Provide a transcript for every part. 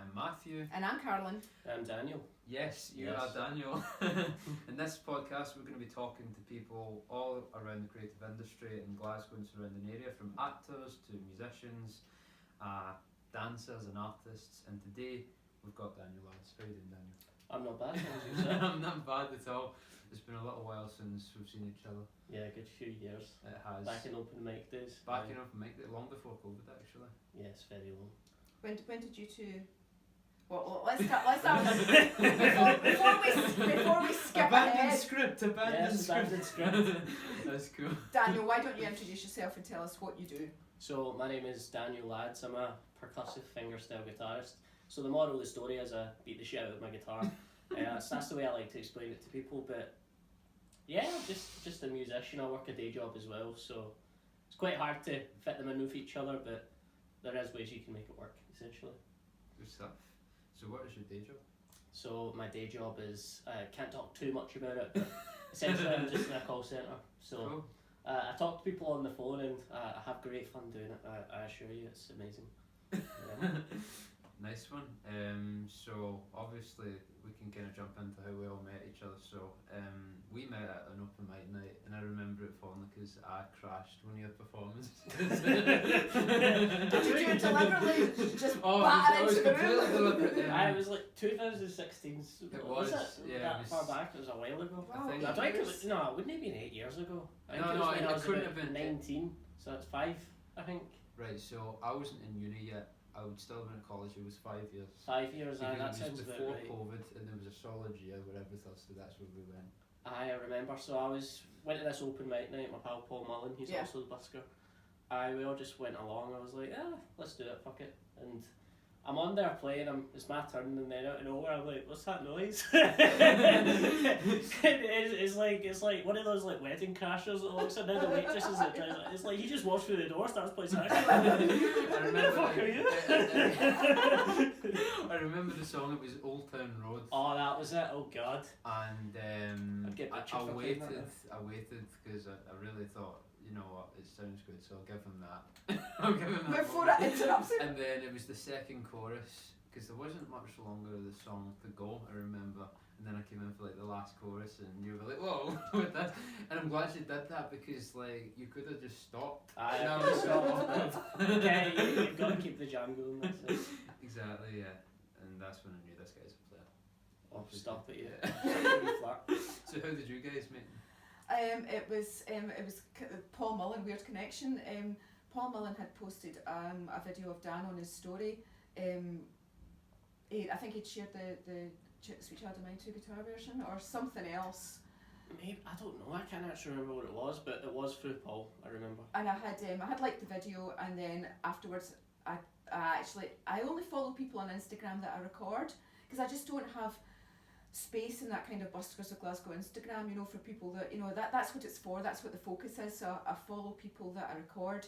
I'm Matthew. And I'm Carolyn. I'm Daniel. Yes, you are Daniel. In this podcast, we're going to be talking to people all around the creative industry in Glasgow and surrounding area, from actors to musicians, dancers and artists. And today, we've got Daniel lads. How are you doing, Daniel? I'm not bad, thank you, I'm not bad at all. It's been a little while since we've seen each other. Yeah, a good few years. It has. Back in open mic days. Back in open mic, long before COVID actually. Yes, very long. When did you two? Well, let's start before we skip ahead. Abandoned script. That's cool. Daniel, why don't you introduce yourself and tell us what you do? So my name is Daniel Lads. I'm a percussive fingerstyle guitarist. So the moral of the story is I beat the shit out of my guitar. That's the way I like to explain it to people. But yeah, just a musician. I work a day job as well, so it's quite hard to fit them in with each other. But there is ways you can make it work, essentially. Good stuff. So what is your day job? So my day job is, can't talk too much about it, but essentially I'm just in a call centre. So cool. I talk to people on the phone and I have great fun doing it. I assure you, it's amazing. Yeah. Nice one. So obviously we can kind of jump into how we all met each other. So we met at an open mic night, and I remember it fondly because I crashed one of your performances. Did you do it deliberately? Just batter into the room? I was like 2016. It was was, it? yeah, That it was, far back? It was a while ago. Wow, I think I think it years. was, no, it wouldn't have been 8 years ago. I think No, it was no, when it I was couldn't about have been. 19, so that's 5, I think. right. So I wasn't in uni yet. I would still have been at college. It was 5 years. 5 years, Because that it sounds was about before right. COVID, and there was a solid year where everything else. So that's where we went. I remember, so I went to this open mic night, my pal Paul Mullen, he's Yeah. also the busker. We all just went along, I was like, let's do it, fuck it. And I'm on there playing, it's my turn, and then out of nowhere I'm like, what's that noise? it's like one of those like wedding crashers that looks at now the waitresses that tries, it's like he just walks through the door, starts playing sax. I remember. fuck are you? I remember the song. It was Old Town Road. Oh, that was it, oh god. And I'd get I pictures for playing that waited because I really thought, you know what, it sounds good, so I'll give him that. I'll give him that. Before it interrupts him. And then it was the second chorus, because there wasn't much longer of the song to go, I remember. And then I came in for like the last chorus, and you were like, whoa, with that. And I'm glad you did that, because like you could have just stopped. I And I was so okay, you've got to keep the jam going, that's it. Exactly, yeah. And that's when I knew this guy's a player. Oh, stop it, Yeah. yeah. So how did you guys meet? It was Paul Mullen, Weird Connection. Paul Mullen had posted a video of Dan on his story. I think he'd shared the Sweet Child of Mine 2 guitar version or something else. Maybe, I don't know, I can't actually remember what it was, but it was through Paul, I remember. And I had liked the video, and then afterwards I only follow people on Instagram that I record, because I just don't have space in that kind of Buskers of Glasgow Instagram, you know, for people that, you know, that's what it's for, that's what the focus is. So I follow people that I record,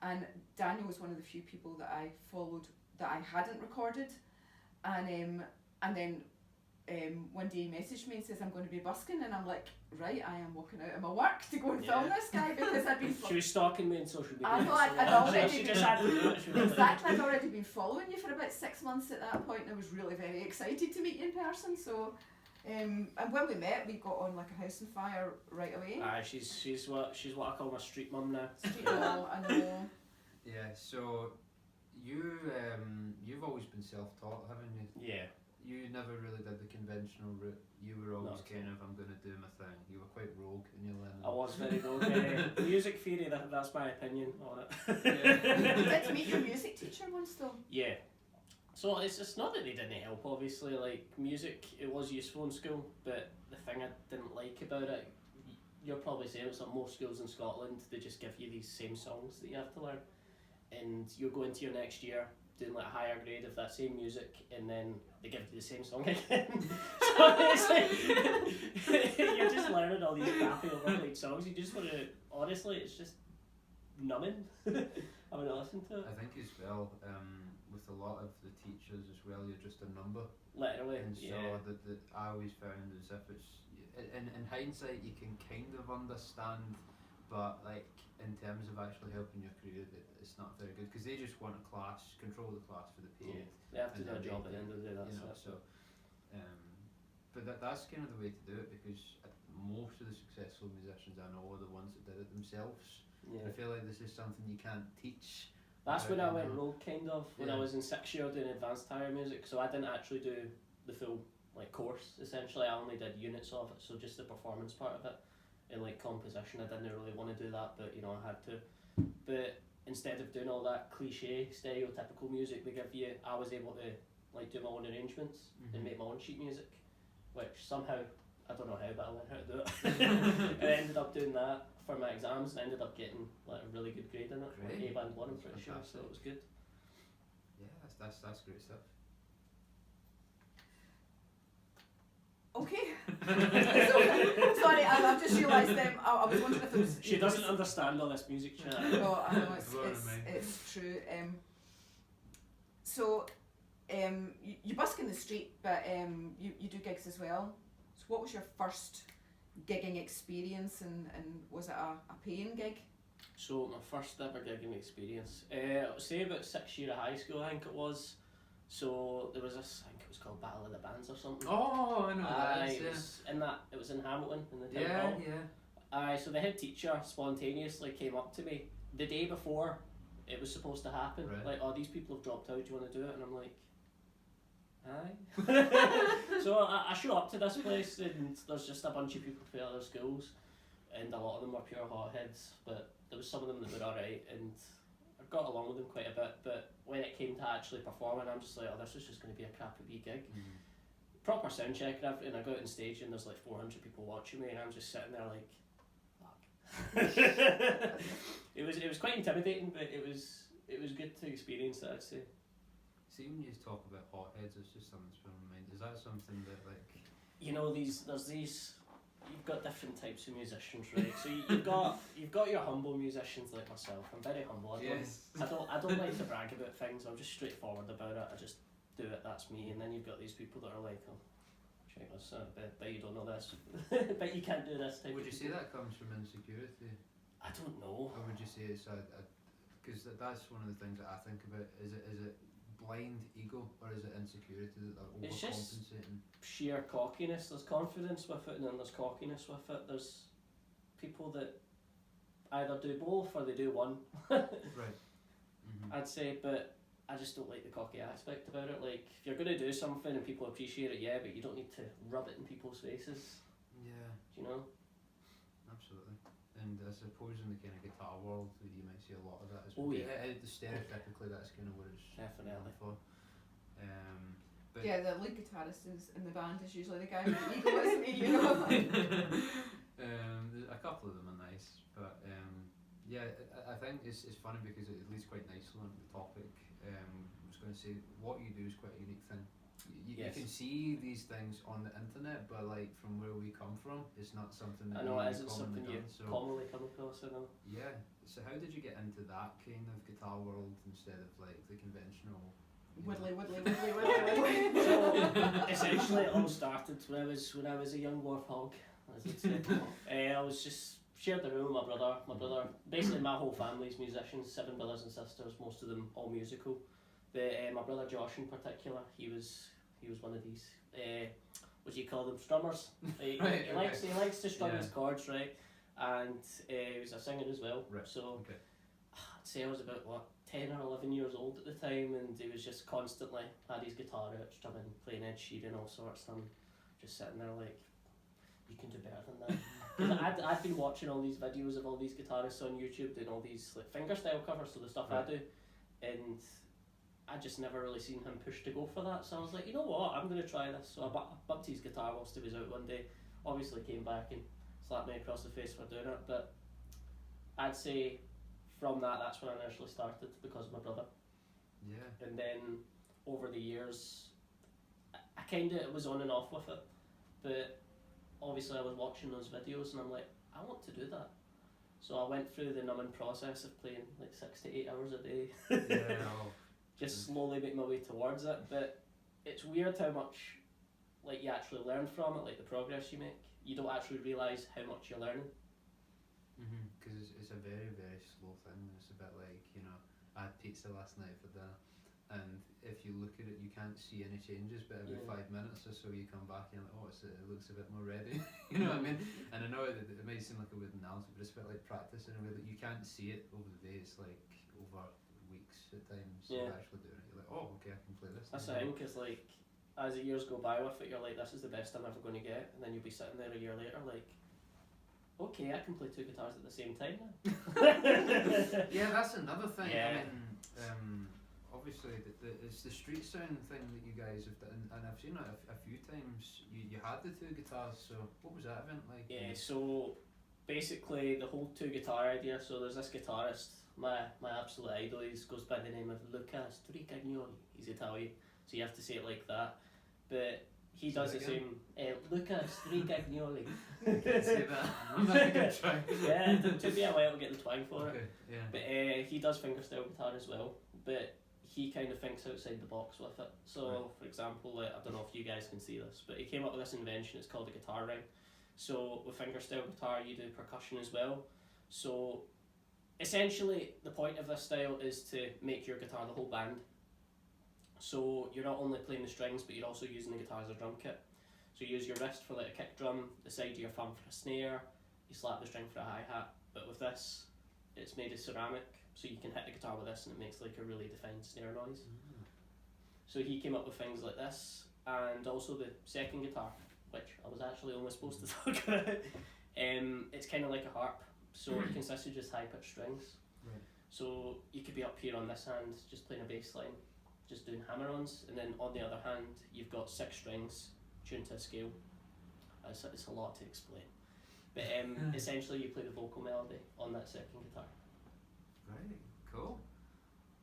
and Daniel was one of the few people that I followed that I hadn't recorded, and then one day he messaged me and says I'm going to be busking, and I'm like, right, I am walking out of my work to go and film this guy, because I'd been She was stalking me on social media. I know, I'd already she just had to do it. exactly, I'd already been following you for about 6 months at that point, and I was really very excited to meet you in person. So and when we met, we got on like a house on fire right away. She's what I call my street mum now. Street mum, I know. Yeah, so you've always been self-taught, haven't you? Yeah. You never really did the conventional route. You were always Not kind of, I'm going to do my thing. You were quite rogue in your learning. I was very rogue. Music theory, that's my opinion on it. You did meet your music teacher once though. Yeah. So it's not that they didn't help, obviously. Like, music, it was useful in school, but the thing I didn't like about it, you're probably saying it's like most schools in Scotland, they just give you these same songs that you have to learn, and you'll go into your next year doing like a higher grade of that same music, and then they give you the same song again. So it's like you're just learning all these crappy overplayed songs. You just want to, honestly, it's just numbing having to listen to it. I think as well, with a lot of the teachers as well, you're just a number. Literally, And so yeah. that I always found as if it's, in hindsight, you can kind of understand but like in terms of actually helping your career, it's not very good because they just want a class, control the class for the period. They have to and do a then job they- at the end of the day. That's you know, it. so. But that's kind of the way to do it because most of the successful musicians I know are the ones that did it themselves. Yeah. I feel like this is something you can't teach. That's when I went you know. rogue, kind of, when I Yeah. was in 6th year doing advanced higher music, so I didn't actually do the full like course, essentially. I only did units of it, so just the performance part of it. In like composition, I didn't really want to do that, but you know, I had to. But instead of doing all that cliche, stereotypical music they give you, I was able to like do my own arrangements and make my own sheet music, which somehow, I don't know how, but I learned how to do it. And I ended up doing that for my exams and ended up getting like a really good grade in it, like Great. A-band 1 I'm pretty sure, Fantastic. so it was good. Yeah, that's great stuff. Okay. So, sorry, I've just realised I was wondering if there was. She doesn't understand all this music chat. No, I know Blowing me. it's true. So, you busk in the street, but you do gigs as well. So, what was your first gigging experience, and was it a paying gig? So my first ever gigging experience, say about 6th year of high school I think it was. So there was this, I think it was called Battle of the Bands or something. Oh, I know that. It was in that. It was in Hamilton in the town Yeah, hall. yeah. So the head teacher spontaneously came up to me the day before it was supposed to happen. Right. Like, oh, these people have dropped out. Do you want to do it? And I'm like, aye. So I show up to this place and there's just a bunch of people from other schools, and a lot of them were pure hotheads, but there was some of them that were alright, and I got along with them quite a bit. But when it came to actually performing, I'm just like, oh, this is just going to be a crappy wee gig. Proper sound check and everything. I go out on stage and there's like 400 people watching me, and I'm just sitting there like, fuck. It was quite intimidating, but it was good to experience that, I'd say. See, when you talk about hotheads, it's just something that's been in my mind. Is that something that like? You know, there's these. You've got different types of musicians, right? So you've got your humble musicians like myself. I'm very humble. I don't like to brag about things. I'm just straightforward about it. I just do it. That's me. And then you've got these people that are like, oh, check this out. Bet you don't know this. Bet you can't do this. Would you say that comes from insecurity, I don't know. or would you say it's because that's one of the things that I think about. Is it blind ego or is it insecurity that they're It's just- overcompensating? Sheer cockiness. There's confidence with it, and then there's cockiness with it. There's people that either do both or they do one. Right. I'd say, but I just don't like the cocky aspect about it. Like, if you're going to do something and people appreciate it, yeah, but you don't need to rub it in people's faces. Yeah, Do you know? absolutely. And I suppose in the kind of guitar world, you might see a lot of that as Oh, well. yeah. Stereotypically, that's kind of what it's Definitely. for. But Yeah, the lead guitarist in the band is usually the guy with the ego, isn't he? You know. a couple of them are nice, but yeah, I think it's funny because it leads quite nicely on the topic. I was going to say what you do is quite a unique thing. You Yes. can see these things on the internet, but like from where we come from, it's not something that I know it you isn't commonly something you done. So commonly come across, I know. yeah, so how did you get into that kind of guitar world instead of like the conventional? Widdly. So essentially, it all started when I was a young warthog, as they'd say. I was just shared the room with my brother. My brother, basically, my whole family's musicians, 7 brothers and sisters, most of them all musical. But my brother Josh in particular, he was one of these. What do you call them? Strummers. He likes to strum his chords, right? And he was a singer as well. Right. So Okay. I'd say I was about 10 or 11 years old at the time, and he was just constantly had his guitar out, strumming, playing Ed Sheeran, all sorts, and I'm just sitting there like, you can do better than that. 'Cause I'd been watching all these videos of all these guitarists on YouTube doing all these like fingerstyle covers, so the stuff I do, and I just never really seen him push to go for that, so I was like, you know what, I'm going to try this. So I bumped his guitar whilst he was out one day, obviously came back and slapped me across the face for doing it, but I'd say from that's when I initially started, because of my brother. Yeah. And then over the years I kind of was on and off with it, but obviously I was watching those videos and I'm like, I want to do that. So I went through the numbing process of playing like 6 to 8 hours a day. Yeah. Just slowly make my way towards it, but it's weird how much like you actually learn from it, like the progress you make. You don't actually realise how much you're learning. because it's a very, very slow thing. It's a bit like, you know, I had pizza last night for dinner, and if you look at it, you can't see any changes, but every 5 minutes or so you come back and you're like, it looks a bit more ready. You know what I mean? And I know it might seem like a weird analogy, but it's a bit like practice in a way that you can't see it over the day. It's like over weeks at times. You're actually doing it. You're like, oh, okay, I can play this. That's the thing, because like as the years go by with it, you're like, this is the best I'm ever going to get, and then you'll be sitting there a year later like, okay, I can play 2 guitars at the same time now. Yeah, that's another thing. Yeah. I mean, obviously it's the street sound thing that you guys have done, and I've seen it a few times. You had the 2 guitars, so what was that event like? Yeah, so basically the whole 2 guitar idea, so there's this guitarist, my absolute idol, he goes by the name of Luca Stricagnoli, he's Italian, so you have to say it like that, but he does the same, Luca Stricagnoli. Say that. I'm not gonna try. Yeah, it took me a while to get the twang for it. Yeah. But he does fingerstyle guitar as well, but he kind of thinks outside the box with it. So, for example, I don't know if you guys can see this, but he came up with this invention, it's called a guitar ring. So, with fingerstyle guitar, you do percussion as well. So, essentially, the point of this style is to make your guitar the whole band. So, you're not only playing the strings, but you're also using the guitar as a drum kit. So, you use your wrist for like a kick drum, the side of your thumb for a snare, you slap the string for a hi-hat. But with this, it's made of ceramic, so you can hit the guitar with this and it makes like a really defined snare noise. So he came up with things like this, and also the second guitar, which I was actually only supposed to talk about. It's kind of like a harp, so it consists of just high-pitched strings. Right. So you could be up here on this hand, just playing a bass line, just doing hammer-ons, and then on the other hand, you've got 6 strings tuned to a scale. It's a lot to explain. But essentially you play the vocal melody on that second guitar. Right, cool.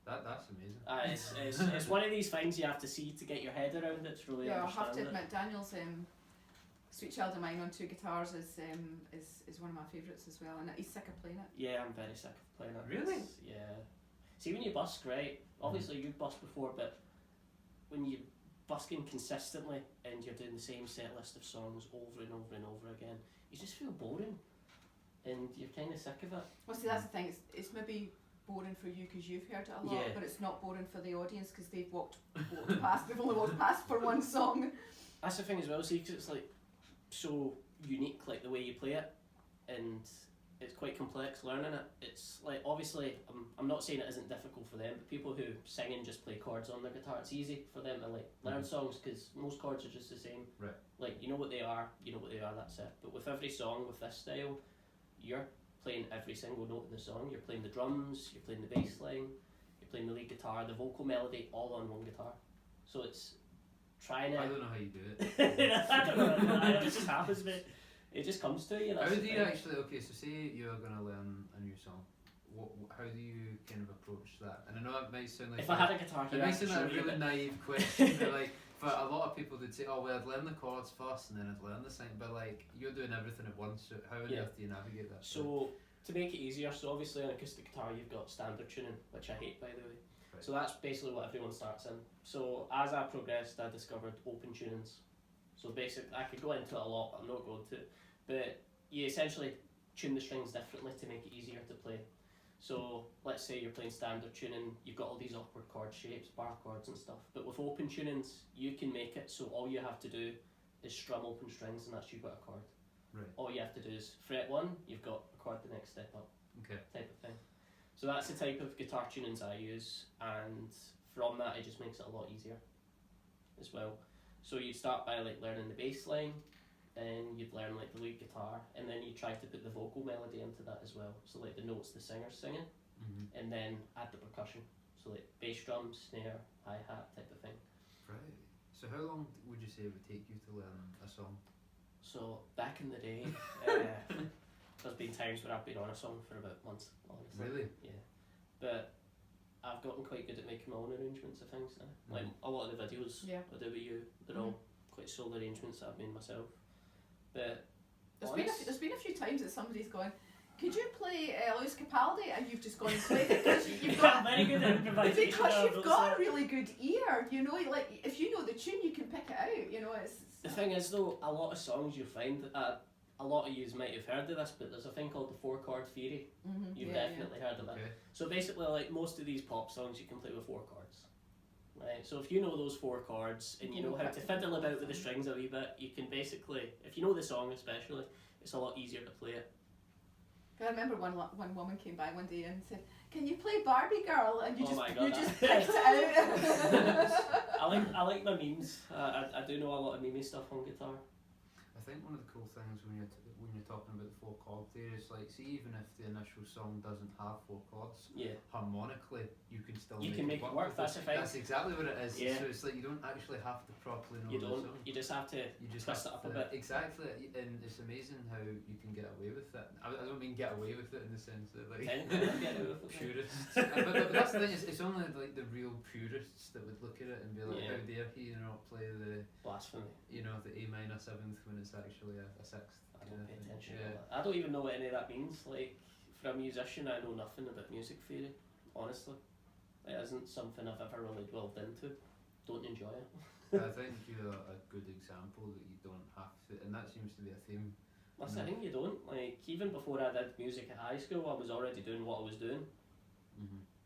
That's amazing. It's one of these things you have to see to get your head around it, to really I understand have to it. admit, Daniel's Sweet Child of Mine on 2 guitars is one of my favourites as well, and he's sick of playing it. Yeah, I'm very sick of playing it. Really? Yeah. See, when you busk, right, obviously you've busked before, but when you're busking consistently and you're doing the same set list of songs over and over and over again, you just feel boring and you're kind of sick of it. Well, see, that's the thing, it's maybe boring for you because you've heard it a lot, but it's not boring for the audience because they've walked past, they've only walked past for one song. That's the thing as well, see, because it's like so unique, like the way you play it, and it's quite complex learning it. It's like, obviously, I'm not saying it isn't difficult for them, but people who sing and just play chords on their guitar, it's easy for them to like learn songs because most chords are just the same. Right. Like, you know what they are, that's it. But with every song, with this style, you're playing every single note in the song. You're playing the drums, you're playing the bass line, you're playing the lead guitar, the vocal melody, all on one guitar. So it's trying to... I don't know how you do it. I don't know, it just happens, mate. It just comes to you. How do you actually, okay, so say you're going to learn a new song, how do you kind of approach that? And I know it might sound like... If I had a guitar here, it might sound like a really naive question, but like, for a lot of people they'd say, oh well, I'd learn the chords first and then I'd learn the thing, but like, you're doing everything at once, so how on earth do you navigate that? So, to make it easier, so obviously on acoustic guitar you've got standard tuning, which I hate, by the way. Right. So that's basically what everyone starts in. So as I progressed, I discovered open tunings. So basically, I could go into it a lot, but I'm not going to. But you essentially tune the strings differently to make it easier to play. So let's say you're playing standard tuning, you've got all these awkward chord shapes, bar chords and stuff. But with open tunings, you can make it so all you have to do is strum open strings and that's you've got a chord. Right. All you have to do is fret 1, you've got a chord the next step up. Okay. Type of thing. So that's the type of guitar tunings I use, and from that it just makes it a lot easier as well. So you'd start by like learning the bass line, then you'd learn like the lead guitar, and then you try to put the vocal melody into that as well. So like the notes the singer's singing, and then add the percussion. So like bass drum, snare, hi-hat type of thing. Right. So how long would you say it would take you to learn a song? So back in the day, there's been times where I've been on a song for about months, honestly. Really? Yeah. But I've gotten quite good at making my own arrangements of things now. Like a lot of the videos I do with you, they're all quite solo arrangements that I've made myself. But there's been a few times that somebody's gone, could you play Luis Capaldi, and you've just gone and played it because you've got very good at improvisation. Because you've got a really good ear, you know. Like if you know the tune, you can pick it out. You know, it's the thing is though, a lot of songs you find that a lot of you might have heard of this, but there's a thing called the 4-chord theory. Mm-hmm. You've definitely heard of it. Okay. So basically, like most of these pop songs, you can play with 4 chords. Right, so if you know those 4 chords and you know how to fiddle about with the strings a wee bit, you can basically, if you know the song especially, it's a lot easier to play it. I remember one woman came by one day and said, "Can you play Barbie Girl?" And you Oh just my God, you just picked it out. I like my memes. I do know a lot of meme stuff on guitar. I think one of the cool things when you're talking about the 4-chord theory is like, see, even if the initial song doesn't have 4 chords, harmonically you can still make it work. with That's it. the thing. That's exactly what it is. Yeah. So it's like you don't actually have to properly know You the don't. song. You just have to twist it up a bit. Exactly, and it's amazing how you can get away with it. I don't mean get away with it in the sense that like purists. but that's the thing. It's only like the real purists that would look at it and be like, how dare he not play the blasphemy? The A minor 7th when it's actually a 6th. I don't pay attention to that. I don't even know what any of that means. Like, for a musician, I know nothing about music theory, honestly. It isn't something I've ever really delved into. Don't enjoy it. I think you're a good example that you don't have to, and that seems to be a theme. That's the thing, you don't. Like, even before I did music at high school, I was already doing what I was doing.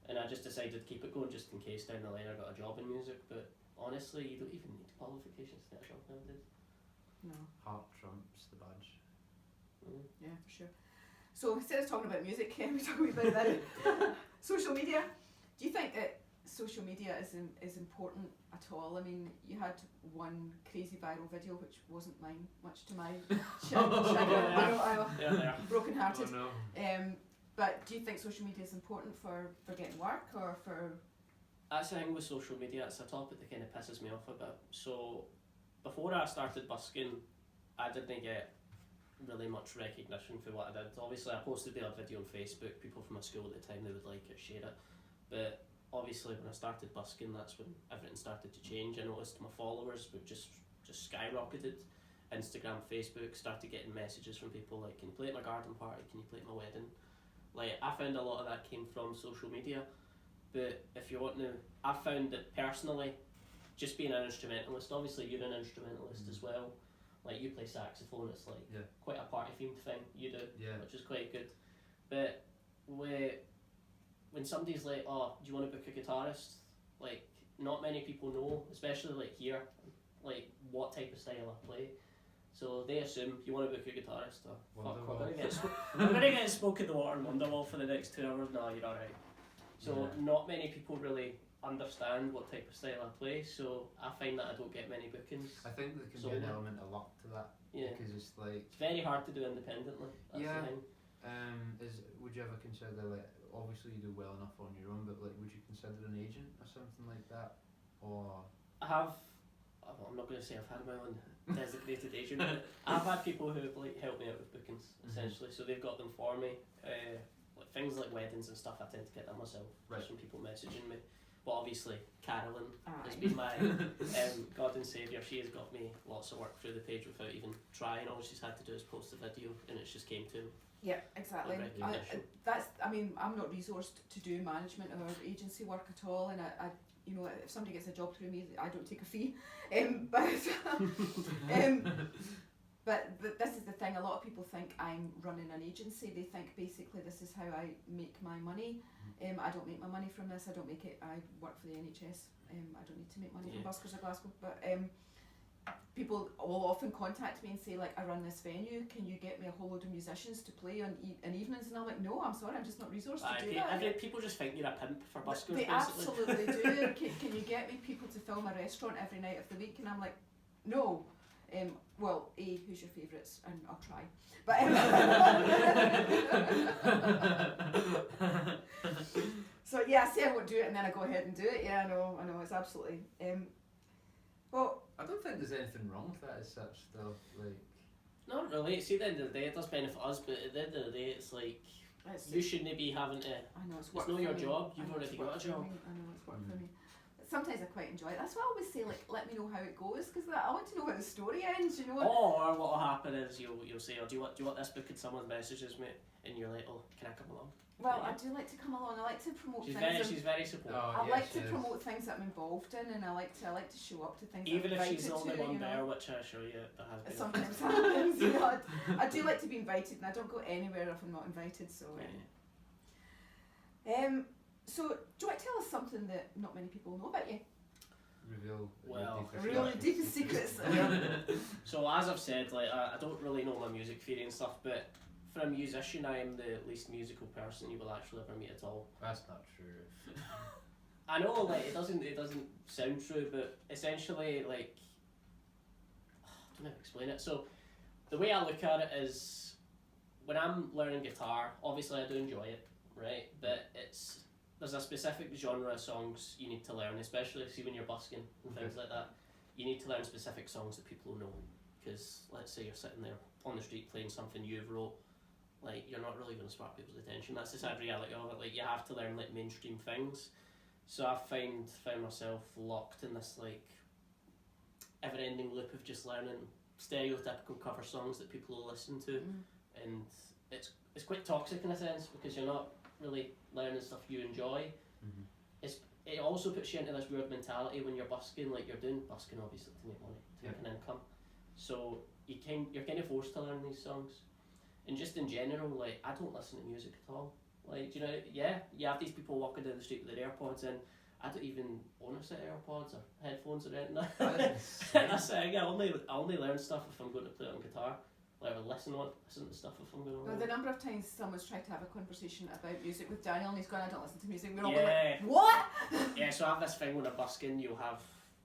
And I just decided to keep it going just in case down the line I got a job in music. But honestly, you don't even need qualifications to get a job nowadays. No. Heart trumps the badge. Yeah, for sure. So instead of talking about music, we talk a wee bit about social media. Do you think that social media is important at all? I mean, you had one crazy viral video which wasn't mine, much to my broken-hearted. Oh no. But do you think social media is important for getting work or for? That's the thing with social media. It's a topic that kind of pisses me off a bit. So before I started busking, I didn't get really much recognition for what I did. Obviously, I posted the odd video on Facebook. People from my school at the time, they would like it, share it. But obviously, when I started busking, that's when everything started to change. I noticed my followers would just skyrocketed. Instagram, Facebook, started getting messages from people like, "Can you play at my garden party? Can you play at my wedding?" Like, I found a lot of that came from social media. But if you want to, I found that personally, just being an instrumentalist, obviously you're an instrumentalist as well. Like, you play saxophone, it's like quite a party themed thing you do, which is quite good. But when somebody's like, "Oh, do you want to book a guitarist?" Like, not many people know, especially like here, like what type of style I play. So they assume you want to book a guitarist. Oh, fuck, we're gonna get smoke in the water and Wonderwall for the next 2 hours. No, you're alright. So not many people really understand what type of style I play, so I find that I don't get many bookings. I think there can be an element of luck to that. Because it's like, it's very hard to do independently. That's the thing. Would you ever consider, like, obviously you do well enough on your own, but like, would you consider an agent or something like that? Or I have. I'm not going to say I've had my own designated agent, but I've had people who have like helped me out with bookings essentially. So they've got them for me. Like things like weddings and stuff, I tend to get them myself. Just from people messaging me. But obviously, Carolyn has been my God and saviour. She has got me lots of work through the page without even trying. All she's had to do is post a video, and it's just came to. Yeah, exactly. I mean, I'm not resourced to do management or agency work at all, and I you know, if somebody gets a job through me, I don't take a fee. But this is the thing. A lot of people think I'm running an agency. They think basically this is how I make my money. I don't make my money from this. I don't make it. I work for the NHS. I don't need to make money from Buskers of Glasgow. But people will often contact me and say, like, "I run this venue. Can you get me a whole load of musicians to play on evenings?" And I'm like, "No, I'm sorry. I'm just not resourced to do that." People just think you're a pimp for Buskers. They basically. absolutely do. Can you get me people to film a restaurant every night of the week? And I'm like, "No." Well, who's your favourites? And I'll try. But so yeah, I say I won't do it, and then I go ahead and do it. Yeah, I know. It's absolutely. Well, I don't think there's anything wrong with that as such, though. Like, not really. See, at the end of the day, it does benefit us, but at the end of the day, it's like you shouldn't be having to. I know it's not your job. You've already got a job. I know it's work for me. sometimes I quite enjoy it. That's why I always say, like, let me know how it goes, because I want to know how the story ends, you know. Or what will happen is you'll say, oh, do you want this book? And someone messages me, and you're like, oh, can I come along? Well, Yeah. I do like to come along. I like to promote She's things. very supportive. Oh, I yes, like to yes. promote things that I'm involved in, and I like to show up to things. Even I'm if she's the invited only to, one you know. there, which I assure you there has been. It sometimes happens, you know. I do like to be invited, and I don't go anywhere if I'm not invited. So, so do you want to tell us something that not many people know about you? Reveal Well, Really deepest secrets. So as I've said, like I don't really know my music theory and stuff, but for a musician, I am the least musical person you will actually ever meet at all. That's not true. I know, like it doesn't sound true, but essentially, like I don't know how to explain it. So the way I look at it is, when I'm learning guitar, obviously I do enjoy it, right? But there's a specific genre of songs you need to learn, especially when you're busking and things like that. You need to learn specific songs that people know, because let's say you're sitting there on the street playing something you've wrote, like you're not really going to spark people's attention. That's the sad reality of it. Like you have to learn like mainstream things. So I found myself locked in this like ever-ending loop of just learning stereotypical cover songs that people will listen to, and it's quite toxic in a sense, because you're not really learning stuff you enjoy. It also puts you into this weird mentality when you're busking, like you're doing busking obviously to make money, to make an income. So you're kind of forced to learn these songs. And just in general, like I don't listen to music at all. Like, you know, you have these people walking down the street with their AirPods in. I don't even own a set of AirPods or headphones or anything. That's it. I only learn stuff if I'm going to play it on guitar. Like I listen to stuff if I'm going to. Well, the number of times someone's tried to have a conversation about music with Daniel, and he's gone, I don't listen to music. We're all like, what? Yeah, so I have this thing when I'm busking, you'll have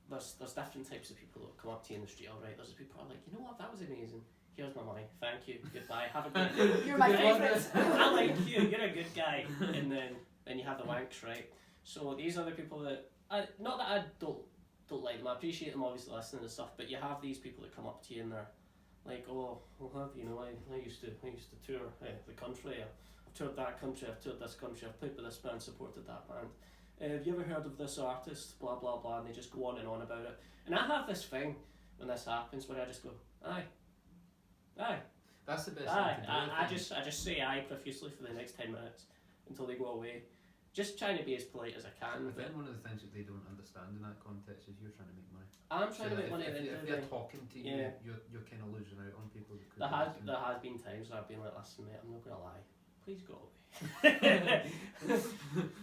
there's different types of people that come up to you in the street. All right, there's people who are like, you know what, that was amazing. Here's my money. Thank you. Goodbye. Have a good day. You're my favourite. I like you. You're a good guy. And then you have the wanks, right? So these are the people that not that I don't like them. I appreciate them obviously listening and stuff. But you have these people that come up to you and they're like, oh, well, you know, I used to tour the country. I've toured that country. I've toured this country. I've played with this band, supported that band. Have you ever heard of this artist? Blah blah blah. And they just go on and on about it. And I have this thing when this happens where I just go, aye. That's the best Aye. thing to do. I just say aye profusely for the next 10 minutes until they go away. Just trying to be as polite as I can. I think one of the things that they don't understand in that context is you're trying to make money. I'm trying to make money. If they're talking to you, you're kind of losing out on people. That could there has been times where I've been like, listen mate, I'm not going to lie. Please go away.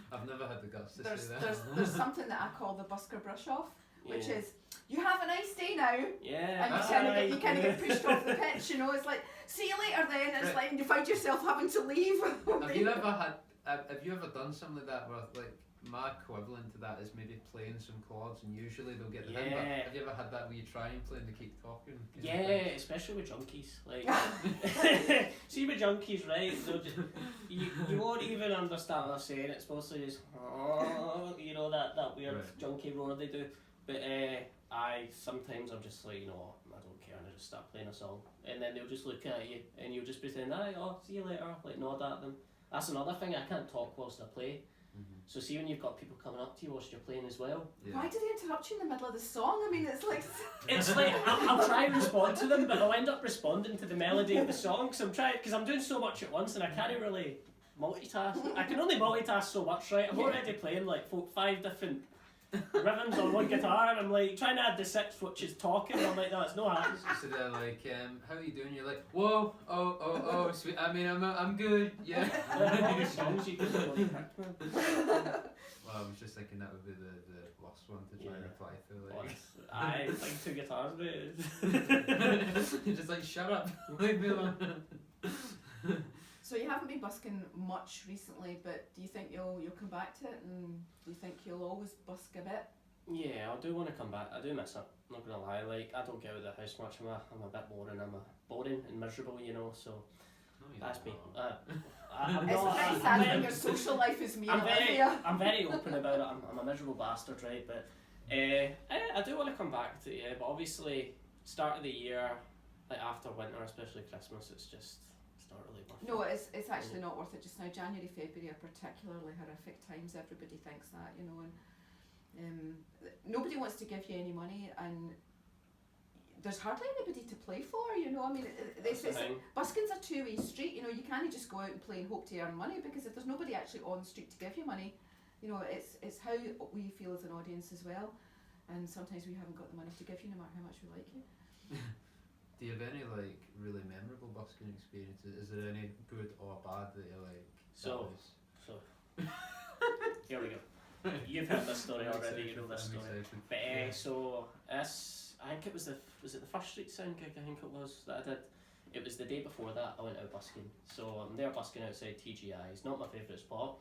I've never had the guts to say that. There's something that I call the busker brush off, which is, you have a nice day now. Yeah. And you kind of get pushed off the pitch, you know. It's like, see you later then. It's like, and you find yourself having to leave. Have you ever done something like that where, like, my equivalent to that is maybe playing some chords and usually they'll get the hint, but have you ever had that where you try and play and they keep talking? Yeah, especially with junkies. Like, see with junkies, right? They'll just, you won't even understand what they're saying. It's mostly just, you know, that weird junkie roar they do. But sometimes I'm just like, you know, I don't care, and I just start playing a song, and then they'll just look at you, and you'll just pretend, see you later, like nod at them. That's another thing, I can't talk whilst I play. So see when you've got people coming up to you whilst you're playing as well. Why do they interrupt you in the middle of the song? I mean, it's like... It's like, I'll try and respond to them, but I'll end up responding to the melody of the song, because I'm doing so much at once and I can't really multitask. I can only multitask so much, right? I'm already playing like 5 different rhythms on one guitar, and I'm like trying to add the 6th, which is talking, and I'm like, no, it's no happens. So they're like, how are you doing? You're like, whoa, oh, sweet. I mean, I'm good, yeah. All the songs you can do. Well, I was just thinking that would be the last one to try and reply to. Like, I think 2 guitars, mate. You're just like, shut up, leave me alone. So you haven't been busking much recently, but do you think you'll come back to it, and do you think you'll always busk a bit? Yeah, I do want to come back. I do miss it. I'm not gonna lie. Like, I don't get out of the house much. I'm a bit boring. I'm boring and miserable, you know. So that's me. I'm it's not. pretty sad when your social life is me and Olivia. I'm very open about it. I'm a miserable bastard, right? But I do want to come back to it. Yeah, but obviously, start of the year, like after winter, especially Christmas, it's just. Not really worth it. No, it's actually not worth it just now. January, February are particularly horrific times. Everybody thinks that, you know, and Nobody wants to give you any money, and there's hardly anybody to play for, you know. I mean, busking's a two-way street, you know. You can't just go out and play and hope to earn money, because if there's nobody actually on the street to give you money, you know, it's how we feel as an audience as well. And sometimes we haven't got the money to give you, no matter how much we like you. Do you have any like really memorable busking experiences? Is there any good or bad that you like? So here we go. You've heard this story already. You know this story. But so this, I think it was the first street sound gig, I think it was, that I did. It was the day before that I went out busking. So I'm there busking outside TGI. It's not my favourite spot,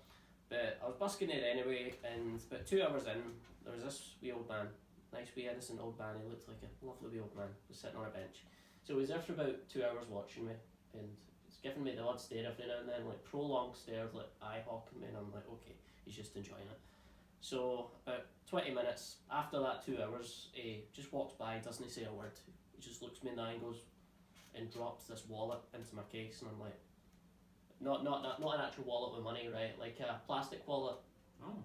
but I was busking there anyway. And about 2 hours in, there was this wee old man, nice wee innocent old man. He looked like a lovely wee old man. He was sitting on a bench. So he was there for about 2 hours watching me, and he's giving me the odd stare every now and then, like prolonged stares, like eye hawking me, and I'm like, okay, he's just enjoying it. So about 20 minutes after that 2 hours, he just walks by, doesn't say a word. He just looks me in the eye and goes, and drops this wallet into my case, and I'm like, not an actual wallet with money, right? Like a plastic wallet,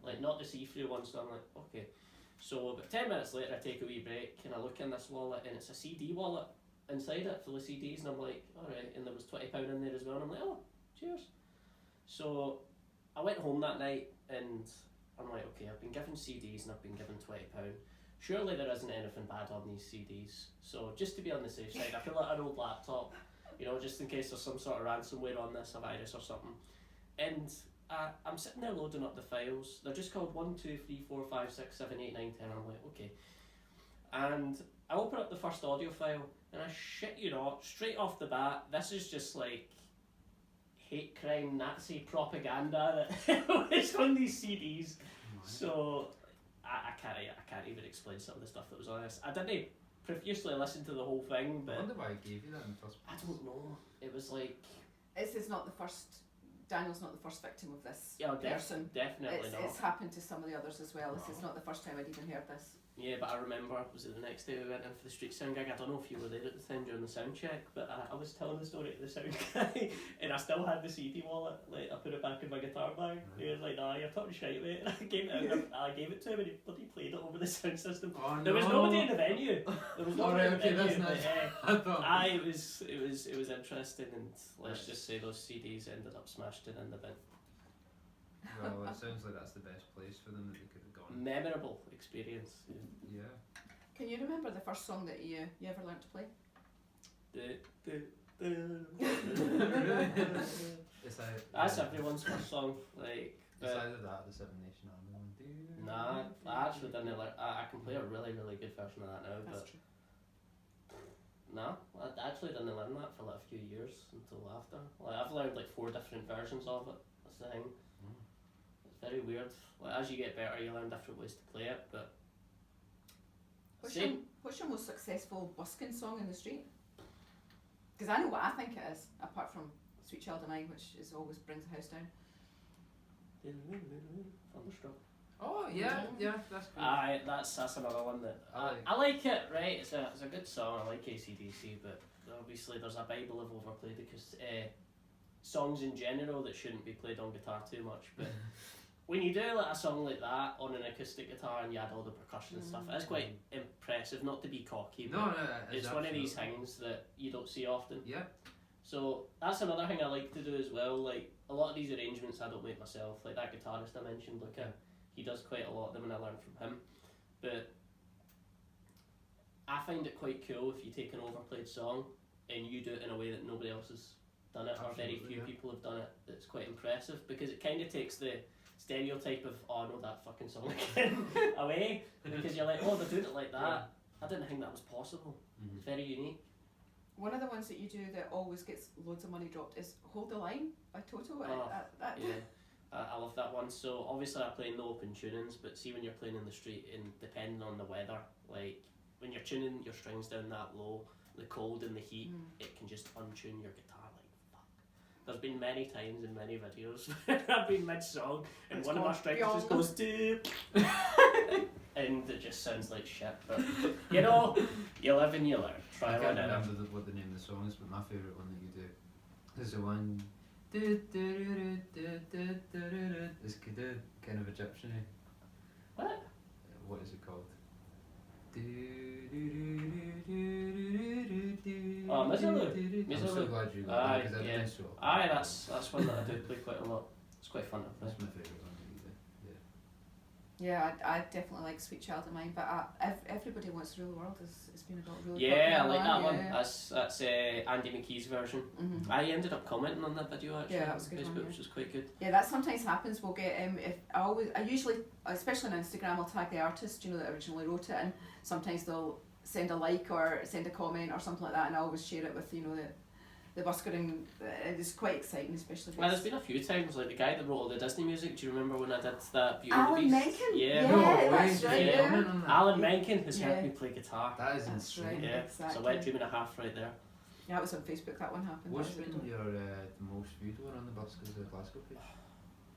like not the see-through one. So I'm like, okay. So about 10 minutes later, I take a wee break and I look in this wallet, and it's a CD wallet inside it full of CDs, and I'm like, alright. And there was £20 in there as well, and I'm like, oh, cheers. So I went home that night, and I'm like, okay, I've been given CDs and I've been given £20. Surely there isn't anything bad on these CDs. So just to be on the safe side, I feel like an old laptop, you know, just in case there's some sort of ransomware on this, a virus or something. And I'm sitting there loading up the files. They're just called 1, 2, 3, 4, 5, 6, 7, 8, 9, 10. I'm like, okay. And I open up the first audio file, and I shit you not, straight off the bat, this is just like hate crime Nazi propaganda that was on these CDs. So I can't even explain some of the stuff that was on this. I didn't previously listen to the whole thing, but I wonder why I gave you that in the first place. I don't know. It was like, This is not the first. Daniel's not the first victim of this yeah, person. definitely not. It's happened to some of the others as well. This is not the first time I'd even heard this. Yeah, but I remember, was it the next day we went in for the street sound gig? I don't know if you were there at the time during the sound check, but I was telling the story to the sound guy, and I still had the CD wallet. Like, I put it back in my guitar bag. He was like, "Nah, you're talking shite, mate." And I gave it to him, and he bloody played it over the sound system. Oh, no. There was nobody in the venue. There was nobody in the venue. That's nice. It was interesting, and let's just say those CDs ended up smashed in the bin. Well, it sounds like that's the best place for them that they could have gone. Memorable experience. Yeah. Can you remember the first song that you ever learnt to play? That's everyone's first song. Like, it's either that or the Seven Nation Army one. Nah, I actually didn't learn. I can play a really, really good version of that now. That's but true. no, I actually didn't learn that for like a few years until after. Like, I've learned like 4 different versions of it. That's the thing. It's very weird. Like, as you get better, you learn different ways to play it. But What's your most successful busking song in the street? Because I know what I think it is, apart from Sweet Child of Mine, which is always brings the house down. Thunderstruck. Oh yeah, that's good. That's another one that I like it. Right, it's a good song. I like AC/DC, but obviously there's a Bible of overplayed because songs in general that shouldn't be played on guitar too much. But when you do like a song like that on an acoustic guitar and you add all the percussion and stuff, it's quite impressive. Not to be cocky, but it's one of these things that you don't see often. Yeah. So that's another thing I like to do as well. Like, a lot of these arrangements I don't make myself. Like that guitarist I mentioned, he does quite a lot of them, and I learn from him. But I find it quite cool if you take an overplayed song and you do it in a way that nobody else has done it, or very few people have done it. It's quite impressive because it kind of takes the stereotype of, oh, I know that fucking song again, away, because you're like, oh, they're doing it like that. Yeah. I didn't think that was possible. It's very unique. One of the ones that you do that always gets loads of money dropped is Hold the Line by Toto. I love that one. So obviously I play no open tunings, but see when you're playing in the street and depending on the weather, like when you're tuning your strings down that low, the cold and the heat, it can just untune your guitar like fuck. There's been many times in many videos where I've been mid-song and one of my strings just goes doop and it just sounds like shit, but you know, you live and you learn. I can't remember what the name of the song is, but my favourite one that you do is the one it's kind of Egyptian-y. What? what is it called? Oh, Miserloo. I'm so Miserloo. glad you got Aye, that, because I yeah. didn't show. Aye, that's one that I do play quite a lot. It's quite fun to play. That's my favourite one. Yeah, I definitely like Sweet Child of Mine, but Everybody Wants to Rule the World has been about really Yeah, I popular like that one. yeah. That's Andy McKee's version. Mm-hmm. I ended up commenting on that video actually. Yeah, that was a on good Facebook, one, yeah. which was quite good. Yeah, that sometimes happens. We'll get if I usually, especially on Instagram, I'll tag the artist, you know, that originally wrote it, and sometimes they'll send a like or send a comment or something like that, and I always share it with, you know, the buskering. It's quite exciting, especially. Well, there's been a few times, like the guy that wrote all the Disney music. Do you remember when I did that Beauty and Alan the Beast? Menken. Yeah. No that's way, right. yeah. Yeah. Comment on that. Alan Menken has Yeah. helped me play guitar. That is That's insane. right. Yeah, Exactly. so wet dream and a half right there. Yeah, it was on Facebook that one happened. What's That was a been good one. your the most viewed one on the Buskers of Glasgow page?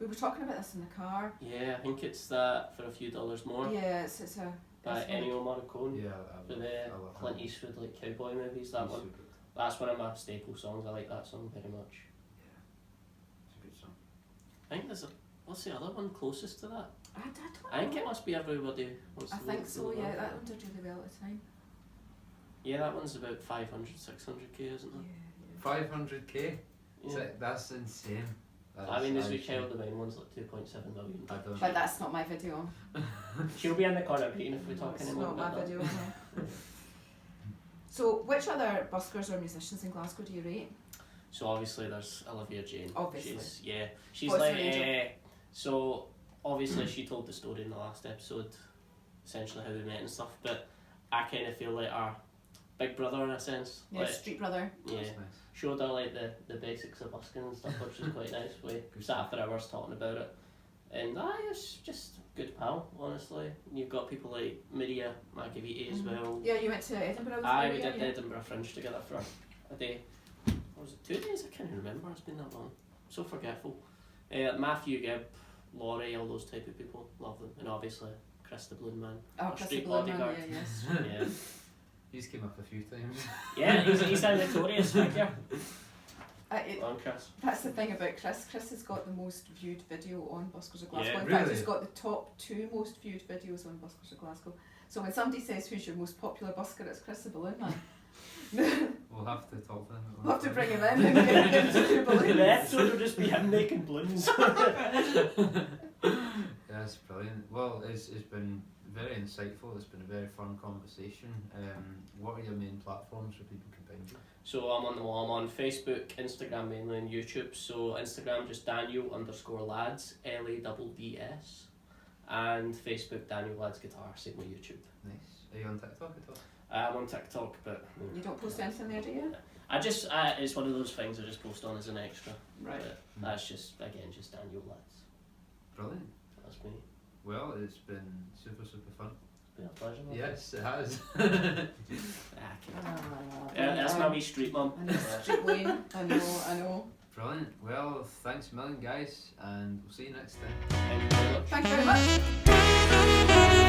We were talking about this in the car. Yeah, I think it's that For a Few Dollars More Yeah, it's a. by it's one- Ennio Morricone. Yeah, For the I love Clint that. Eastwood like cowboy movies. That He's one. so good. That's one of my staple songs. I like that song very much. Yeah, it's a good song. I think there's a. What's the other one closest to that? I don't I think know. it must be Everybody Wants I to think Rule so. the World. Yeah, that one did really well at the time. Yeah, that one's about 500, 600k, isn't it? 500k. Yeah. That's insane. I mean, the Sweet actually- Child of Mine one's like 2.7 million. I don't. But that's not my video. She'll be in the corner reading if we talk It's anymore not my about that. video. No. So, which other buskers or musicians in Glasgow do you rate? So obviously there's Olivia Jane. Obviously. She's What's her like age? so obviously she told the story in the last episode, essentially how we met and stuff. But I kind of feel like our big brother in a sense. Yeah, Like, Street Brother. yeah, That's nice. showed her like the basics of busking and stuff, which was quite nice. We Good sat stuff. for hours talking about it, and it's just good pal, honestly. And you've got people like Maria Magaviti as well. Yeah, you went to Edinburgh with Aye, me, we did the yeah. Edinburgh Fringe together for a day. What was it, 2 days? I can't even remember, it's been that long. So forgetful. Matthew Gibb, Laurie, all those type of people, love them. And obviously, Chris the Balloon Man. Oh, Our Chris street the Balloon Man, bodyguard. yeah, yes. Yeah, He's came up a few times. yeah, he's a notorious figure. On Chris. That's the thing about Chris. Chris has got the most viewed video on Buskers of Glasgow. Yeah, In fact, really? he's got the top 2 most viewed videos on Buskers of Glasgow. So when somebody says who's your most popular busker, it's Chris the Balloon Man. We'll have to talk to him. We'll have to bring him in and get him to do The balloons. episode will just be him making balloons. That's brilliant. Well, it's been very insightful. It's been a very fun conversation. What are your main platforms where people can find you? So I'm on Facebook, Instagram mainly, and YouTube. So Instagram just Daniel_Lads, LADDS, and Facebook Daniel Lads Guitar. Same with YouTube. Nice. Are you on TikTok at all? I'm on TikTok, but You don't post anything there, do you? I just it's one of those things I just post on as an extra. Right. But that's just just Daniel Lads. Brilliant. That's me. Well, it's been super fun. It's been a pleasure. man. Yes, it has. That's my wee street mum. I know, Street Lane. I know. Brilliant. Well, thanks a million, guys, and we'll see you next time. Thank you very much. Thank you very much.